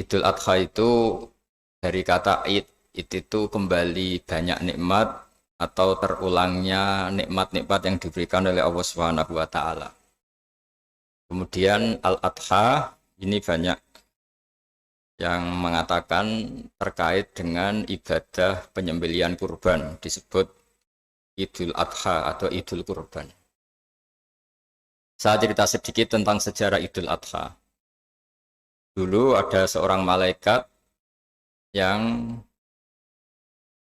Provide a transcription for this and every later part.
Idul Adha itu dari kata id, id itu kembali banyak nikmat atau terulangnya nikmat-nikmat yang diberikan oleh Allah Subhanahu wa taala. Kemudian Al-Adha ini banyak yang mengatakan terkait dengan ibadah penyembelihan kurban disebut Idul Adha atau Idul Kurban. Saya cerita sedikit tentang sejarah Idul Adha. Dulu ada seorang malaikat yang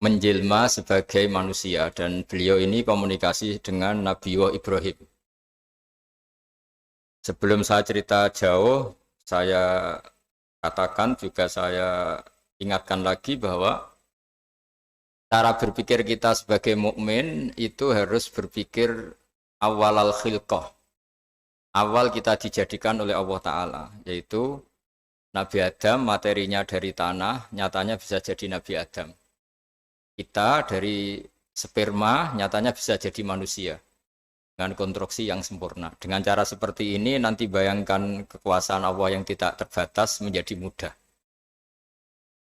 menjelma sebagai manusia dan beliau ini komunikasi dengan Nabi Ibrahim. Sebelum saya cerita jauh, saya katakan juga saya ingatkan lagi bahwa cara berpikir kita sebagai mukmin itu harus berpikir awal al-khilqah. Awal kita dijadikan oleh Allah Ta'ala, yaitu Nabi Adam materinya dari tanah, nyatanya bisa jadi Nabi Adam. Kita dari sperma, nyatanya bisa jadi manusia. Dengan konstruksi yang sempurna. Dengan cara seperti ini, nanti bayangkan kekuasaan Allah yang tidak terbatas menjadi mudah.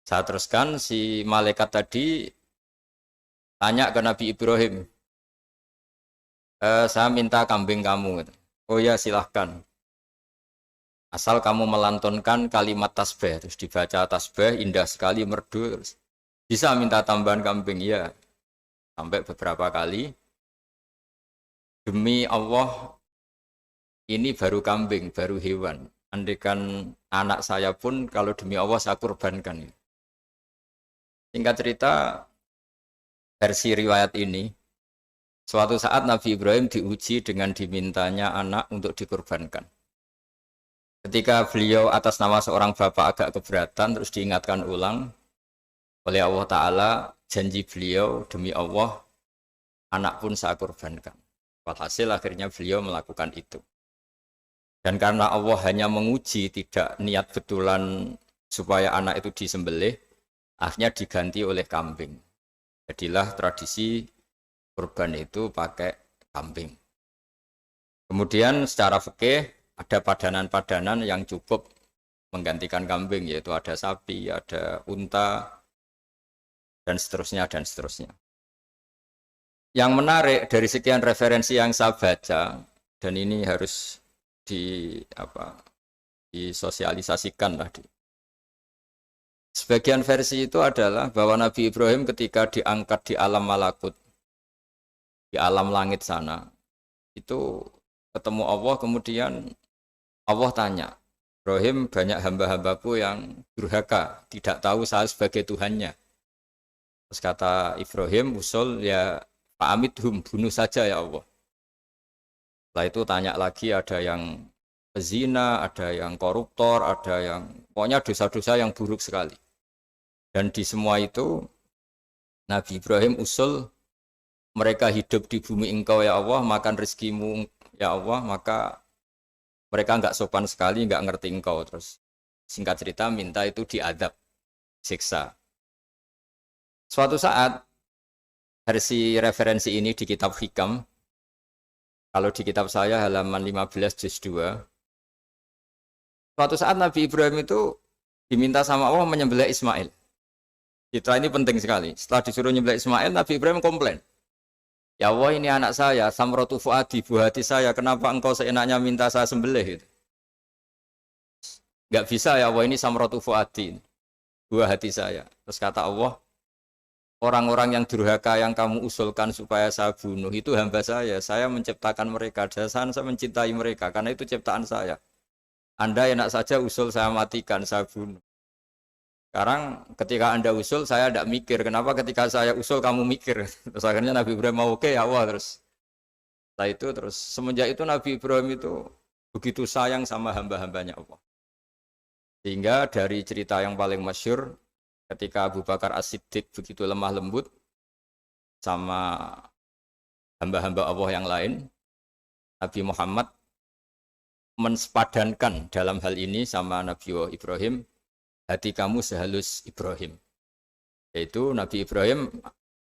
Saya teruskan, si malaikat tadi tanya ke Nabi Ibrahim, saya minta kambing kamu. Oh ya silahkan. Asal kamu melantunkan kalimat tasbih, terus dibaca tasbih, indah sekali, merdu, terus bisa minta tambahan kambing, ya. Sampai beberapa kali. Demi Allah, ini baru kambing, baru hewan. Andaikan anak saya pun, kalau demi Allah saya kurbankan. Singkat cerita, versi riwayat ini, suatu saat Nabi Ibrahim diuji dengan dimintanya anak untuk dikurbankan. Ketika beliau atas nama seorang bapak agak keberatan, terus diingatkan ulang oleh Allah Ta'ala, janji beliau demi Allah, anak pun saya kurbankan. Walhasil akhirnya beliau melakukan itu. Dan karena Allah hanya menguji, tidak niat betulan supaya anak itu disembelih, akhirnya diganti oleh kambing. Jadilah tradisi kurban itu pakai kambing. Kemudian secara fikih ada padanan-padanan yang cukup menggantikan kambing, yaitu ada sapi, ada unta, dan seterusnya, dan seterusnya. Yang menarik dari sekian referensi yang saya baca, dan ini harus disosialisasikan lah. Sebagian versi itu adalah bahwa Nabi Ibrahim ketika diangkat di alam malakut, di alam langit sana, itu ketemu Allah, kemudian Allah tanya, Ibrahim, banyak hamba-hambaku yang durhaka, tidak tahu saya sebagai Tuhannya. Terus kata Ibrahim, usul ya Fa'amidhum, bunuh saja ya Allah. Setelah itu tanya lagi, ada yang pezina, ada yang koruptor, ada yang pokoknya dosa-dosa yang buruk sekali. Dan di semua itu Nabi Ibrahim usul, mereka hidup di bumi engkau ya Allah, makan rezekimu ya Allah, maka mereka enggak sopan sekali, enggak ngerti engkau. Terus singkat cerita minta itu diadab, siksa. Suatu saat versi referensi ini di kitab Hikam, kalau di kitab saya halaman 15 juz 2, suatu saat Nabi Ibrahim itu diminta sama Allah menyembelih Ismail. Kita ini penting sekali. Setelah disuruh menyembelih Ismail, Nabi Ibrahim komplain. Ya Allah, ini anak saya, samratu fuadi, buah hati saya, kenapa engkau seenaknya minta saya sembelih? Enggak bisa ya Allah, ini samratu fuadi, buah hati saya. Terus kata Allah, orang-orang yang durhaka yang kamu usulkan supaya saya bunuh itu hamba saya menciptakan mereka, dan saya mencintai mereka, karena itu ciptaan saya. Anda enak saja usul saya matikan, saya bunuh. Sekarang ketika Anda usul, saya tidak mikir. Kenapa ketika saya usul kamu mikir? Terus akhirnya Nabi Ibrahim mau oke ya Allah. Setelah itu terus semenjak itu Nabi Ibrahim itu begitu sayang sama hamba-hambanya Allah. Sehingga dari cerita yang paling masyhur, ketika Abu Bakar As-Siddiq begitu lemah lembut sama hamba-hamba Allah yang lain, Nabi Muhammad mensepadankan dalam hal ini sama Nabi Ibrahim, hati kamu sehalus Ibrahim. Yaitu Nabi Ibrahim,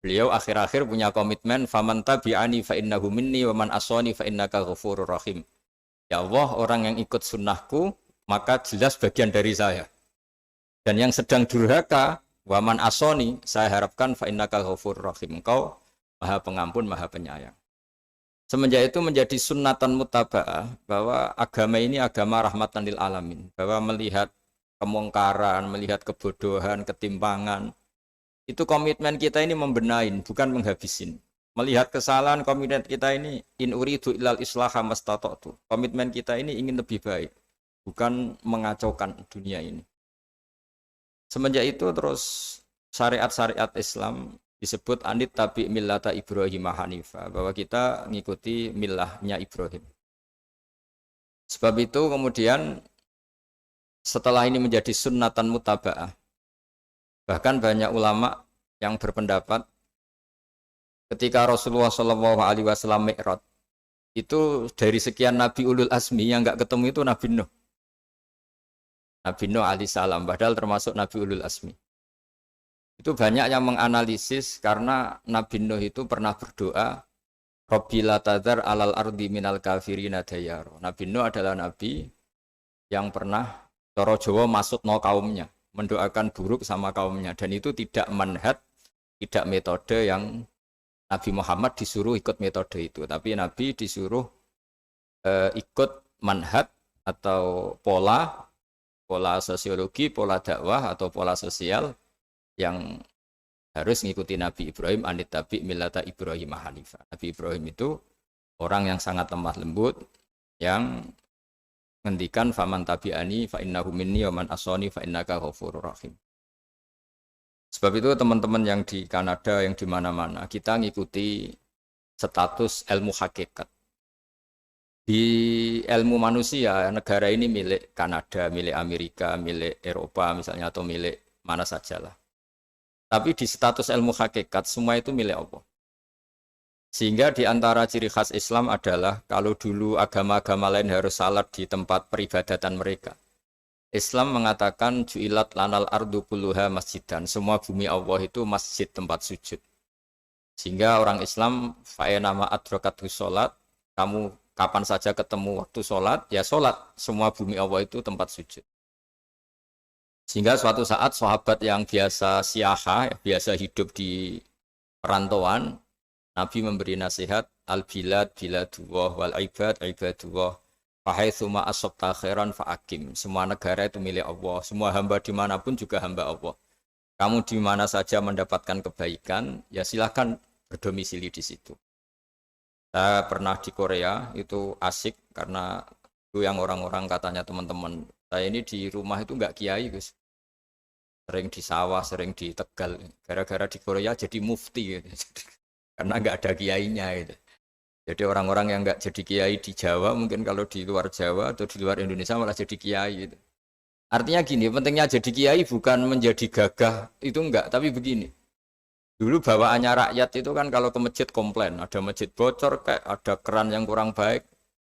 beliau akhir-akhir punya komitmen, faman tabi'ani fa innahu minni wa man asani fa innaka ghafurur rahim. Ya Allah, orang yang ikut sunnahku maka jelas bagian dari saya. Dan yang sedang durhaka, waman asoni, saya harapkan fa innaka ghafurur rahim. Engkau Maha Pengampun, Maha Penyayang. Semenjak itu menjadi sunnatan mutaba'ah bahwa agama ini agama rahmatan lil alamin, bahwa melihat kemungkaran, melihat kebodohan, ketimpangan, itu komitmen kita ini membenahin, bukan menghabisin. Melihat kesalahan, komitmen kita ini in uridu ilal islaha mastata'tu. Komitmen kita ini ingin lebih baik, bukan mengacaukan dunia ini. Semenjak itu terus syariat-syariat Islam disebut anit tabi millata Ibrahim Hanifah, bahwa kita mengikuti millahnya Ibrahim. Sebab itu kemudian setelah ini menjadi sunnatan mutaba'ah, bahkan banyak ulama yang berpendapat ketika Rasulullah SAW Mi'raj, itu dari sekian Nabi Ulul Azmi yang enggak ketemu itu Nabi Nuh. Nabi Nuh alaihissalam, padahal termasuk Nabi Ulul Azmi. Itu banyak yang menganalisis karena Nabi Nuh itu pernah berdoa, Rabbi la tadhar alal ardi minal kafirina dayaro. Nabi Nuh adalah Nabi yang pernah cara Jawa maksudno kaumnya, mendoakan buruk sama kaumnya. Dan itu tidak manhaj, tidak metode yang Nabi Muhammad disuruh ikut metode itu. Tapi Nabi disuruh ikut manhaj atau pola sosiologi, pola dakwah atau pola sosial yang harus mengikuti Nabi Ibrahim anit tabi millata Ibrahim Hanifah. Nabi Ibrahim itu orang yang sangat lemah lembut, yang ngendikan faman tabi'ani fa innahu minni wa man asani fa innaka ghafurur rahim. Sebab itu teman-teman yang di Kanada, yang di mana-mana, kita ngikuti status ilmu hakikat. Di ilmu manusia, negara ini milik Kanada, milik Amerika, milik Eropa misalnya, atau milik mana sajalah. Tapi di status ilmu hakikat, semua itu milik Allah. Sehingga di antara ciri khas Islam adalah kalau dulu agama-agama lain harus salat di tempat peribadatan mereka. Islam mengatakan ju'ilat lanal ardu kulluha masjidan. Semua bumi Allah itu masjid tempat sujud. Sehingga orang Islam fa'enama adrokatu sholat, kamu kapan saja ketemu waktu sholat, ya sholat. Semua bumi Allah itu tempat sujud. Sehingga suatu saat sahabat yang biasa siaha, biasa hidup di perantauan, Nabi memberi nasihat, al-bilad biladullah wal ibad ibadullah, fahaitsuma asabta khairan fa'akim. Semua negara itu milik Allah, semua hamba dimanapun juga hamba Allah. Kamu di mana saja mendapatkan kebaikan, ya silakan berdomisili di situ. Saya pernah di Korea, itu asik karena itu yang orang-orang katanya teman-teman, saya ini di rumah itu enggak kiai, Gus. Sering di sawah, sering di Tegal. Gara-gara di Korea jadi mufti gitu. Karena enggak ada kiainya gitu. Jadi orang-orang yang enggak jadi kiai di Jawa, mungkin kalau di luar Jawa atau di luar Indonesia malah jadi kiai gitu. Artinya gini, pentingnya jadi kiai bukan menjadi gagah, itu enggak, tapi begini. Dulu bawaannya rakyat itu kan kalau ke masjid komplain, ada masjid bocor, kayak ada keran yang kurang baik.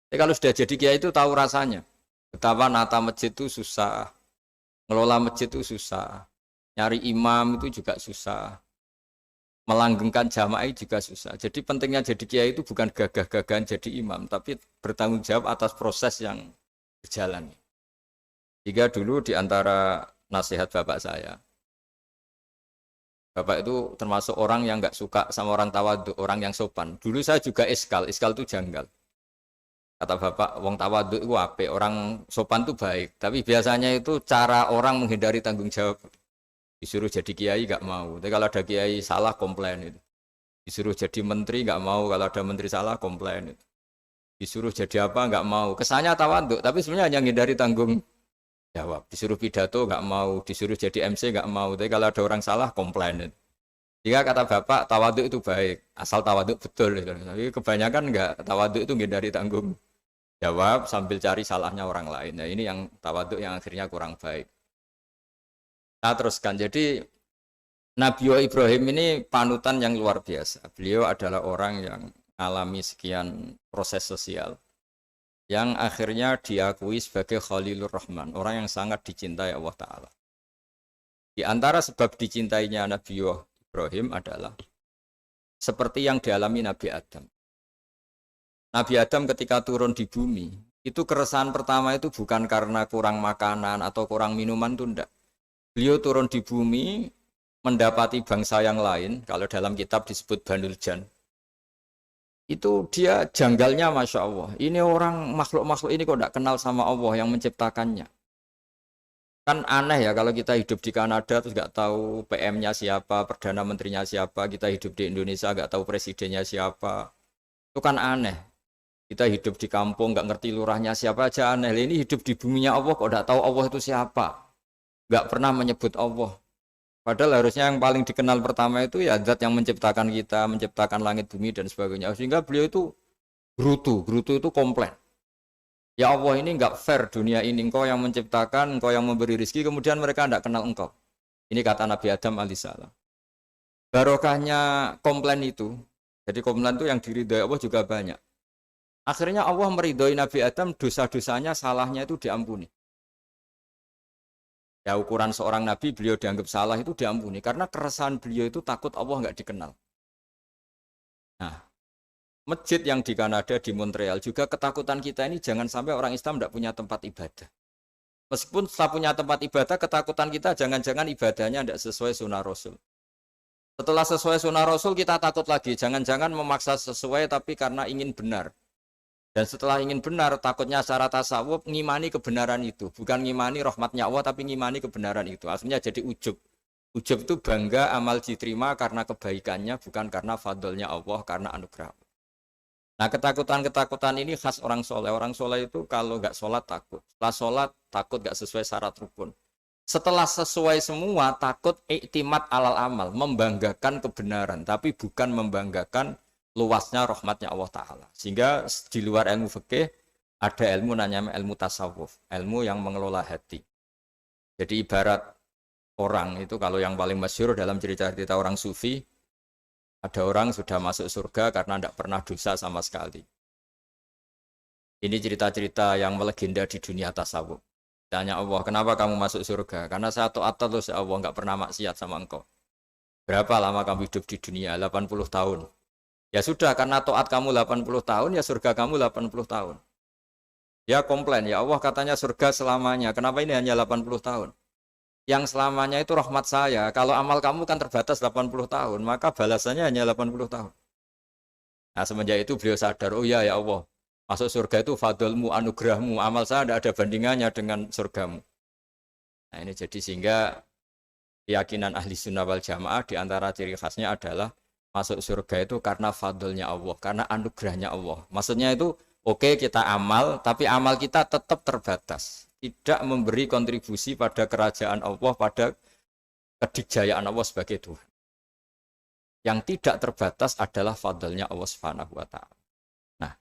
Tapi kalau sudah jadi kiai itu tahu rasanya. Betapa nata masjid itu susah. Ngelola masjid itu susah, nyari imam itu juga susah, melanggengkan jamaah juga susah. Jadi pentingnya jadi kiai itu bukan gagah-gagahan jadi imam, tapi bertanggung jawab atas proses yang berjalan. Jika dulu di antara nasihat bapak saya, bapak itu termasuk orang yang nggak suka sama orang tawadhu, orang yang sopan. Dulu saya juga iskal itu janggal. Kata bapak, wong tawadhu itu apik, orang sopan itu baik. Tapi biasanya itu cara orang menghindari tanggung jawab. Disuruh jadi kiai nggak mau. Tapi kalau ada kiai salah komplain itu. Disuruh jadi menteri nggak mau. Kalau ada menteri salah komplain itu. Disuruh jadi apa nggak mau. Kesannya tawadhu, tapi sebenarnya hanya menghindari tanggung jawab. Disuruh pidato nggak mau. Disuruh jadi MC nggak mau. Tapi kalau ada orang salah komplain itu. Jika kata bapak tawadhu itu baik, asal tawadhu betul. Itu. Tapi kebanyakan nggak, tawadhu itu menghindari tanggung jawab sambil cari salahnya orang lain. Nah ini yang tawaduk yang akhirnya kurang baik. Nah teruskan, jadi Nabi Ibrahim ini panutan yang luar biasa. Beliau adalah orang yang alami sekian proses sosial yang akhirnya diakui sebagai Khalilur Rahman, orang yang sangat dicintai Allah Ta'ala. Di antara sebab dicintainya Nabi Ibrahim adalah seperti yang dialami Nabi Adam. Nabi Adam ketika turun di bumi, itu keresahan pertama itu bukan karena kurang makanan atau kurang minuman, itu enggak. Beliau turun di bumi, mendapati bangsa yang lain, kalau dalam kitab disebut Banul Jan. Itu dia janggalnya Masya Allah. Ini orang makhluk-makhluk ini kok tidak kenal sama Allah yang menciptakannya. Kan aneh ya kalau kita hidup di Kanada terus nggak tahu PM-nya siapa, Perdana Menterinya siapa, kita hidup di Indonesia nggak tahu presidennya siapa. Itu kan aneh. Kita hidup di kampung nggak ngerti lurahnya siapa aja aneh. Ini hidup di buminya Allah kok nggak tahu Allah itu siapa. Nggak pernah menyebut Allah. Padahal harusnya yang paling dikenal pertama itu ya zat yang menciptakan kita, menciptakan langit bumi dan sebagainya. Sehingga beliau itu gerutu itu komplain. Ya Allah ini enggak fair dunia ini, engkau yang menciptakan, engkau yang memberi rezeki, kemudian mereka enggak kenal engkau. Ini kata Nabi Adam alaihissalam. Barokahnya komplain itu, jadi komplain itu yang diridhoi Allah juga banyak. Akhirnya Allah meridhoi Nabi Adam, dosa-dosanya, salahnya itu diampuni. Ya ukuran seorang Nabi, beliau dianggap salah itu diampuni, karena keresahan beliau itu takut Allah enggak dikenal. Nah, masjid yang di Kanada, di Montreal juga ketakutan kita ini jangan sampai orang Islam tidak punya tempat ibadah. Meskipun setelah punya tempat ibadah, ketakutan kita jangan-jangan ibadahnya tidak sesuai sunnah Rasul. Setelah sesuai sunnah Rasul kita takut lagi, jangan-jangan memaksa sesuai tapi karena ingin benar. Dan setelah ingin benar, takutnya secara tasawuf ngimani kebenaran itu. Bukan ngimani rahmatnya Allah, tapi ngimani kebenaran itu. Akhirnya jadi ujub. Ujub itu bangga amal diterima karena kebaikannya, bukan karena fadlnya Allah, karena anugerah. Nah ketakutan-ketakutan ini khas orang soleh. Orang soleh itu kalau nggak sholat takut. Setelah sholat takut nggak sesuai syarat rukun. Setelah sesuai semua takut iktimat alal amal. Membanggakan kebenaran. Tapi bukan membanggakan luasnya rahmatnya Allah Ta'ala. Sehingga di luar ilmu fikih ada ilmu namanya ilmu tasawuf. Ilmu yang mengelola hati. Jadi ibarat orang itu kalau yang paling masyhur dalam cerita-cerita orang sufi, ada orang sudah masuk surga karena tidak pernah dosa sama sekali. Ini cerita-cerita yang melegenda di dunia tasawuf. Tanya Allah, kenapa kamu masuk surga? Karena saya taat terus ya Allah, nggak pernah maksiat sama engkau. Berapa lama kamu hidup di dunia? 80 tahun. Ya sudah, karena taat kamu 80 tahun, ya surga kamu 80 tahun. Ya komplain, ya Allah katanya surga selamanya. Kenapa ini hanya 80 tahun? Yang selamanya itu rahmat saya. Kalau amal kamu kan terbatas 80 tahun, maka balasannya hanya 80 tahun. Nah semenjak itu beliau sadar, oh ya Allah, masuk surga itu fadlmu, anugerahmu, amal saya tidak ada bandingannya dengan surgamu. Nah ini jadi sehingga keyakinan ahli sunnah wal jamaah diantara ciri khasnya adalah masuk surga itu karena fadlnya Allah, karena anugerahnya Allah. Maksudnya itu oke kita amal, tapi amal kita tetap terbatas. Tidak memberi kontribusi pada kerajaan Allah, pada kedikjayaan Allah sebagai Tuhan. Yang tidak terbatas adalah fadlnya Allah Subhanahu wa Ta'ala. Nah,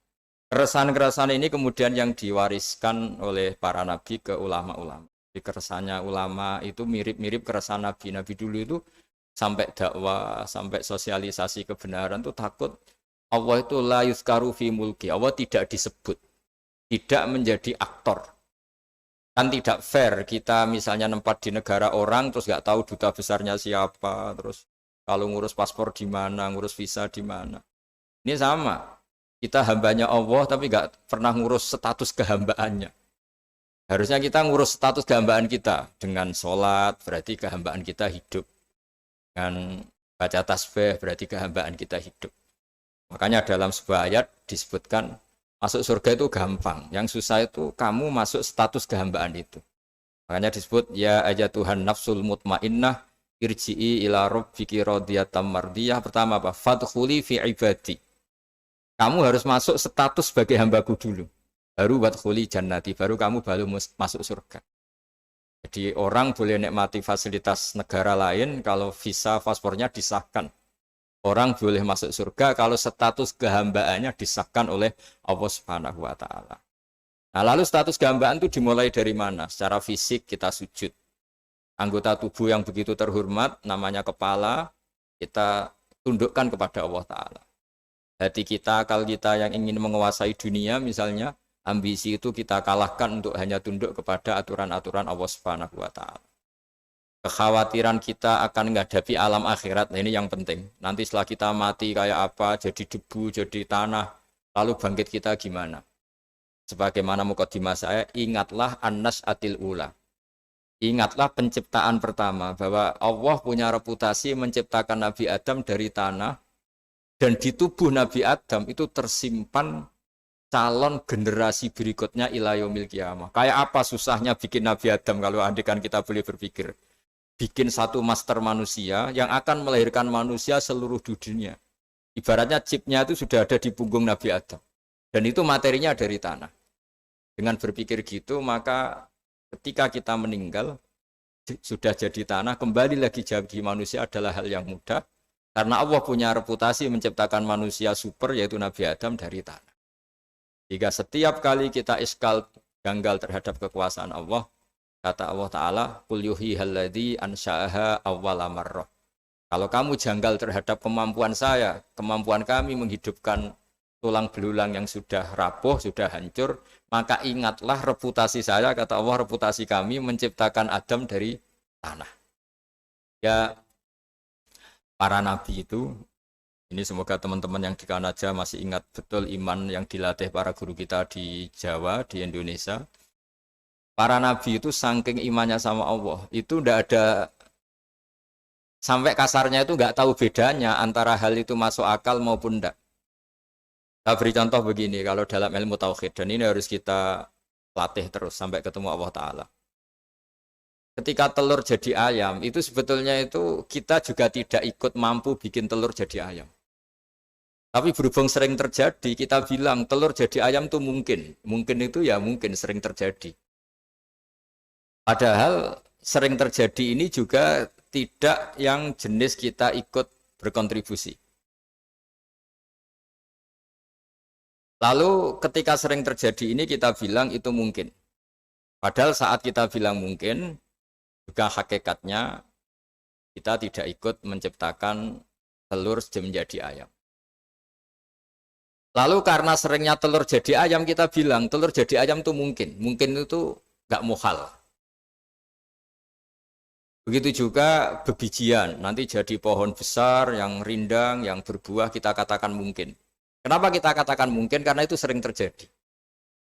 keresahan-keresahan ini kemudian yang diwariskan oleh para nabi ke ulama-ulama. Keresahannya ulama itu mirip-mirip keresahan nabi. Nabi dulu itu sampai dakwah, sampai sosialisasi kebenaran itu takut Allah itu la yuzkaru fi mulki. Allah tidak disebut, tidak menjadi aktor. Kan tidak fair kita misalnya nempat di negara orang terus nggak tahu duta besarnya siapa, terus kalau ngurus paspor di mana, ngurus visa di mana. Ini sama, kita hambanya Allah tapi nggak pernah ngurus status kehambaannya. Harusnya kita ngurus status kehambaan kita dengan sholat, berarti kehambaan kita hidup. Dengan baca tasbih berarti kehambaan kita hidup. Makanya dalam sebuah ayat disebutkan masuk surga itu gampang, yang susah itu kamu masuk status kehambaan itu. Makanya disebut ya aja Tuhan nafsul mutmainnah irji'i ila rabbiki radiyatan mardiyah. Pertama apa? Fadkhuli fi ibadi. Kamu harus masuk status sebagai hambaku dulu. Baru wadkhuli jannati, baru kamu baru masuk surga. Jadi orang boleh nikmati fasilitas negara lain kalau visa paspornya disahkan. Orang boleh masuk surga kalau status kehambaannya disahkan oleh Allah Subhanahu wa Ta'ala. Nah, lalu status kehambaan itu dimulai dari mana? Secara fisik kita sujud. Anggota tubuh yang begitu terhormat, namanya kepala, kita tundukkan kepada Allah Ta'ala. Hati kita, akal kita yang ingin menguasai dunia misalnya, ambisi itu kita kalahkan untuk hanya tunduk kepada aturan-aturan Allah Subhanahu wa Ta'ala. Kekhawatiran kita akan menghadapi alam akhirat, nah ini yang penting. Nanti setelah kita mati kayak apa, jadi debu, jadi tanah, lalu bangkit kita gimana? Sebagaimana mukadimah saya, ingatlah an-nas'atil ula. Ingatlah penciptaan pertama bahwa Allah punya reputasi menciptakan Nabi Adam dari tanah dan di tubuh Nabi Adam itu tersimpan calon generasi berikutnya ila yaumil qiyamah. Kayak apa susahnya bikin Nabi Adam kalau andikan kita boleh berpikir. Bikin satu master manusia yang akan melahirkan manusia seluruh dunia. Ibaratnya chipnya itu sudah ada di punggung Nabi Adam. Dan itu materinya dari tanah. Dengan berpikir gitu maka ketika kita meninggal, sudah jadi tanah, kembali lagi jadi manusia adalah hal yang mudah. Karena Allah punya reputasi menciptakan manusia super, yaitu Nabi Adam dari tanah. Jika setiap kali kita iskal janggal terhadap kekuasaan Allah, kata Allah Ta'ala, Qul yuhihalladzi ansha'aha awwala marrah. Kalau kamu janggal terhadap kemampuan saya, kemampuan kami menghidupkan tulang belulang yang sudah rapuh, sudah hancur, maka ingatlah reputasi saya, kata Allah, reputasi kami menciptakan Adam dari tanah. Ya, para nabi itu, ini semoga teman-teman yang di Kanada masih ingat betul iman yang dilatih para guru kita di Jawa, di Indonesia. Para nabi itu saking imannya sama Allah, itu tidak ada, sampai kasarnya itu nggak tahu bedanya antara hal itu masuk akal maupun tidak. Saya beri contoh begini, kalau dalam ilmu tauhid, dan ini harus kita latih terus sampai ketemu Allah Ta'ala. Ketika telur jadi ayam, itu sebetulnya itu kita juga tidak ikut mampu bikin telur jadi ayam. Tapi berhubung sering terjadi, kita bilang telur jadi ayam itu mungkin. Mungkin itu ya mungkin sering terjadi. Padahal sering terjadi ini juga tidak yang jenis kita ikut berkontribusi. Lalu ketika sering terjadi ini kita bilang itu mungkin. Padahal saat kita bilang mungkin, juga hakikatnya kita tidak ikut menciptakan telur menjadi ayam. Lalu karena seringnya telur jadi ayam kita bilang telur jadi ayam itu mungkin. Mungkin itu nggak muhal. Begitu juga bebijian, nanti jadi pohon besar yang rindang, yang berbuah kita katakan mungkin. Kenapa kita katakan mungkin? Karena itu sering terjadi.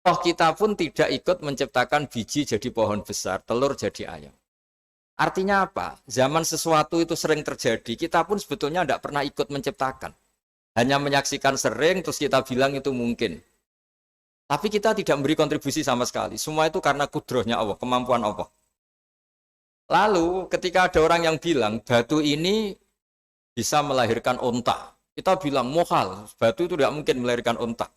Toh kita pun tidak ikut menciptakan biji jadi pohon besar, telur jadi ayam. Artinya apa? Zaman sesuatu itu sering terjadi, kita pun sebetulnya tidak pernah ikut menciptakan. Hanya menyaksikan sering, terus kita bilang itu mungkin. Tapi kita tidak memberi kontribusi sama sekali. Semua itu karena kudrohnya Allah, kemampuan Allah. Lalu ketika ada orang yang bilang, batu ini bisa melahirkan onta. Kita bilang mohal, batu itu tidak mungkin melahirkan unta.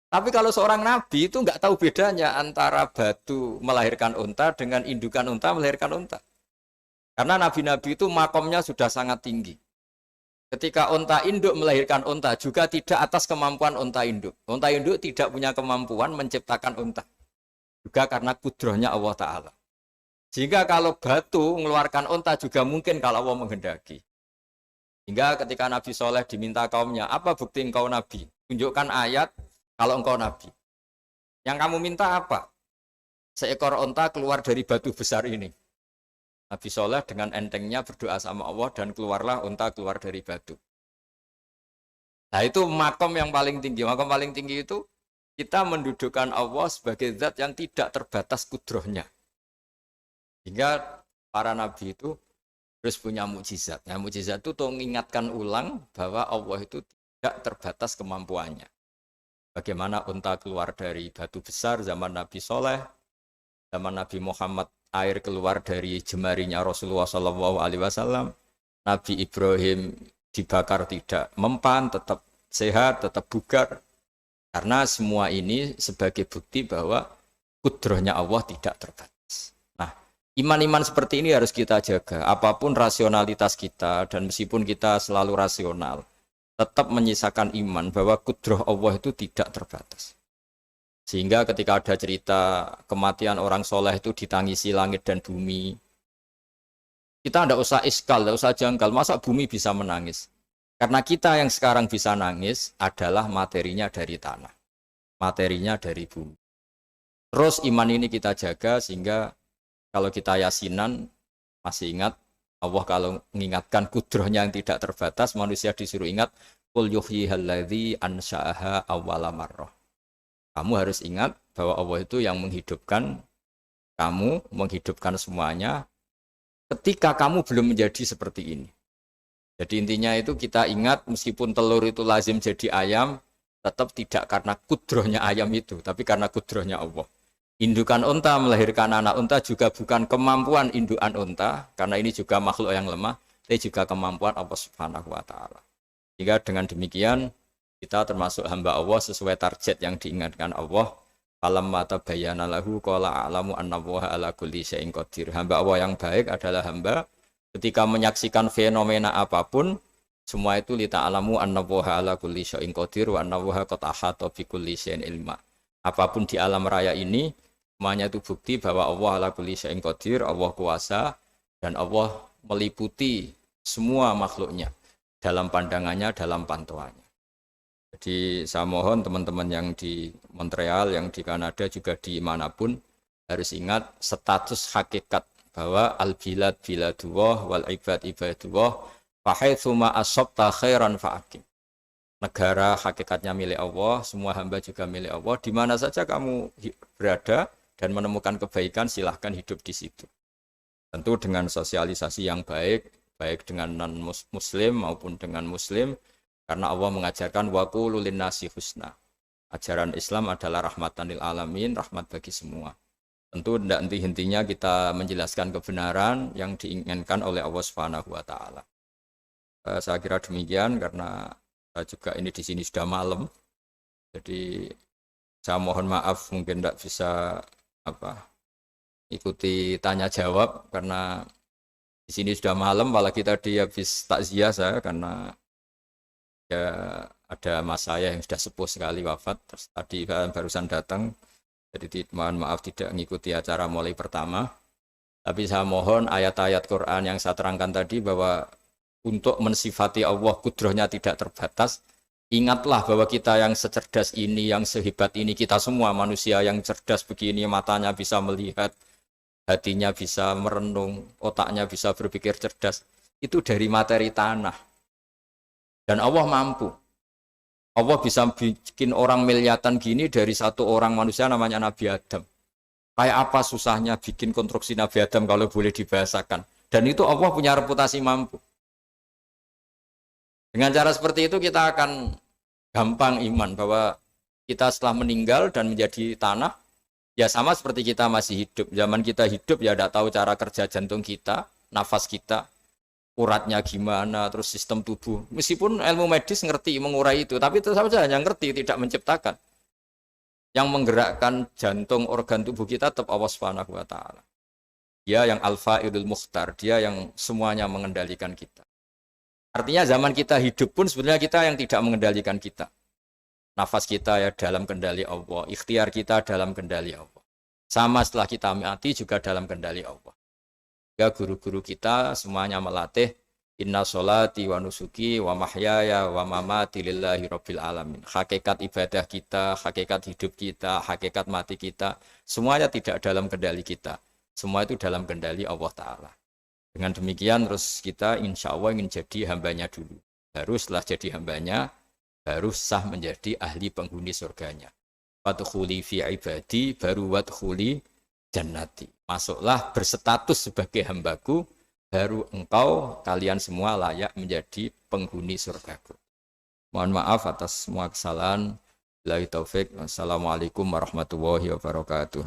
Tapi kalau seorang nabi itu nggak tahu bedanya antara batu melahirkan unta dengan indukan unta melahirkan unta. Karena nabi-nabi itu makomnya sudah sangat tinggi. Ketika unta induk melahirkan unta juga tidak atas kemampuan unta induk. Unta induk tidak punya kemampuan menciptakan unta. Juga karena kudrohnya Allah Ta'ala. Sehingga kalau batu mengeluarkan unta juga mungkin kalau Allah menghendaki. Hingga ketika Nabi Soleh diminta kaumnya, apa bukti engkau Nabi? Tunjukkan ayat kalau engkau Nabi. Yang kamu minta apa? Seekor unta keluar dari batu besar ini. Nabi Soleh dengan entengnya berdoa sama Allah dan keluarlah unta keluar dari batu. Nah itu makom yang paling tinggi. Makom paling tinggi itu kita mendudukkan Allah sebagai zat yang tidak terbatas kudrohnya. Hingga para nabi itu terus punya mukjizat. Nah, mukjizat itu untuk mengingatkan ulang bahwa Allah itu tidak terbatas kemampuannya. Bagaimana unta keluar dari batu besar zaman Nabi Soleh, zaman Nabi Muhammad air keluar dari jemarinya Rasulullah SAW, Nabi Ibrahim dibakar tidak mempan, tetap sehat, tetap bugar. Karena semua ini sebagai bukti bahwa kudrohnya Allah tidak terbatas. Iman-iman seperti ini harus kita jaga. Apapun rasionalitas kita dan meskipun kita selalu rasional, tetap menyisakan iman bahwa kudroh Allah itu tidak terbatas. Sehingga ketika ada cerita kematian orang soleh itu ditangisi langit dan bumi, kita tidak usah iskal, tidak usah janggal. Masa bumi bisa menangis? Karena kita yang sekarang bisa nangis adalah materinya dari tanah. Materinya dari bumi. Terus iman ini kita jaga sehingga kalau kita yasinan, masih ingat, Allah kalau mengingatkan kudrohnya yang tidak terbatas, manusia disuruh ingat, Qul yuhyihalladzi ansha'aha awwala marrah. Kamu harus ingat bahwa Allah itu yang menghidupkan kamu menghidupkan semuanya ketika kamu belum menjadi seperti ini. Jadi intinya itu kita ingat meskipun telur itu lazim jadi ayam, tetap tidak karena kudrohnya ayam itu, tapi karena kudrohnya Allah. Indukan unta melahirkan anak unta juga bukan kemampuan indukan unta, karena ini juga makhluk yang lemah, tapi juga kemampuan Allah Subhanahu wa Ta'ala. Jika dengan demikian kita termasuk hamba Allah sesuai target yang diingatkan Allah. Falamma tabayyana lahu qala a'lamu annallaha ala kulli syai'in qadir. Hamba Allah yang baik adalah hamba ketika menyaksikan fenomena apapun, semua itu li ta'lamu annallaha ala kulli syai'in qadir wa annallaha qad ahata bi kulli syai'in ilma. Apapun di alam raya ini semuanya itu bukti bahwa Allah ala kulli syai'in qadir, Allah kuasa dan Allah meliputi semua makhluknya dalam pandangannya, dalam pantauannya. Jadi saya mohon teman-teman yang di Montreal, yang di Kanada juga di manapun harus ingat status hakikat bahwa al-bilad biladullah wal ibad ibadullah fa haitsu ma asabta khairan fa'akim. Negara hakikatnya milik Allah, semua hamba juga milik Allah. Di mana saja kamu berada dan menemukan kebaikan, silahkan hidup di situ. Tentu dengan sosialisasi yang baik, baik dengan non-muslim maupun dengan muslim, karena Allah mengajarkan wa qulu linnasi husna. Ajaran Islam adalah rahmatan lil alamin, rahmat bagi semua. Tentu tidak henti-hentinya kita menjelaskan kebenaran yang diinginkan oleh Allah Subhanahu wa Ta'ala. Saya kira demikian karena saya juga ini di sini sudah malam. Jadi saya mohon maaf mungkin tidak bisa ikuti tanya jawab karena di sini sudah malam, apalagi tadi habis takziah saya karena ya ada mas saya yang sudah sepuh sekali wafat, terus tadi barusan datang, jadi mohon maaf tidak mengikuti acara mulai pertama. Tapi saya mohon ayat-ayat Quran yang saya terangkan tadi bahwa untuk mensifati Allah kudrohnya tidak terbatas. Ingatlah bahwa kita yang secerdas ini, yang sehebat ini, kita semua manusia yang cerdas begini, matanya bisa melihat, hatinya bisa merenung, otaknya bisa berpikir cerdas, itu dari materi tanah. Dan Allah mampu. Allah bisa bikin orang miliatan gini dari satu orang manusia namanya Nabi Adam. Kayak apa susahnya bikin konstruksi Nabi Adam kalau boleh dibahasakan. Dan itu Allah punya reputasi mampu. Dengan cara seperti itu kita akan gampang iman bahwa kita setelah meninggal dan menjadi tanah, ya sama seperti kita masih hidup. Zaman kita hidup ya tidak tahu cara kerja jantung kita, nafas kita, uratnya gimana, terus sistem tubuh. Meskipun ilmu medis ngerti mengurai itu, tapi tetap saja hanya ngerti, tidak menciptakan. Yang menggerakkan jantung, organ tubuh kita tetap Allah Subhanahu wa Ta'ala. Dia yang Al-Fa'ilul Mukhtar, dia yang semuanya mengendalikan kita. Artinya zaman kita hidup pun sebenarnya kita yang tidak mengendalikan kita. Nafas kita ya dalam kendali Allah, ikhtiar kita dalam kendali Allah. Sama setelah kita mati juga dalam kendali Allah. Ya guru-guru kita semuanya melatih inna sholati wa nusuki wa mahyaya wa mamati lillahi rabbil alamin. Hakikat ibadah kita, hakikat hidup kita, hakikat mati kita, semuanya tidak dalam kendali kita. Semua itu dalam kendali Allah Ta'ala. Dengan demikian terus kita insya Allah ingin jadi hambanya dulu. Baru setelah jadi hambanya, baru sah menjadi ahli penghuni surganya. Wadkhuli fi ibadi, baru wadkhuli jannati. Masuklah berstatus sebagai hambaku, baru engkau, kalian semua layak menjadi penghuni surgaku. Mohon maaf atas semua kesalahan. Billahi taufik. Wassalamualaikum warahmatullahi wabarakatuh.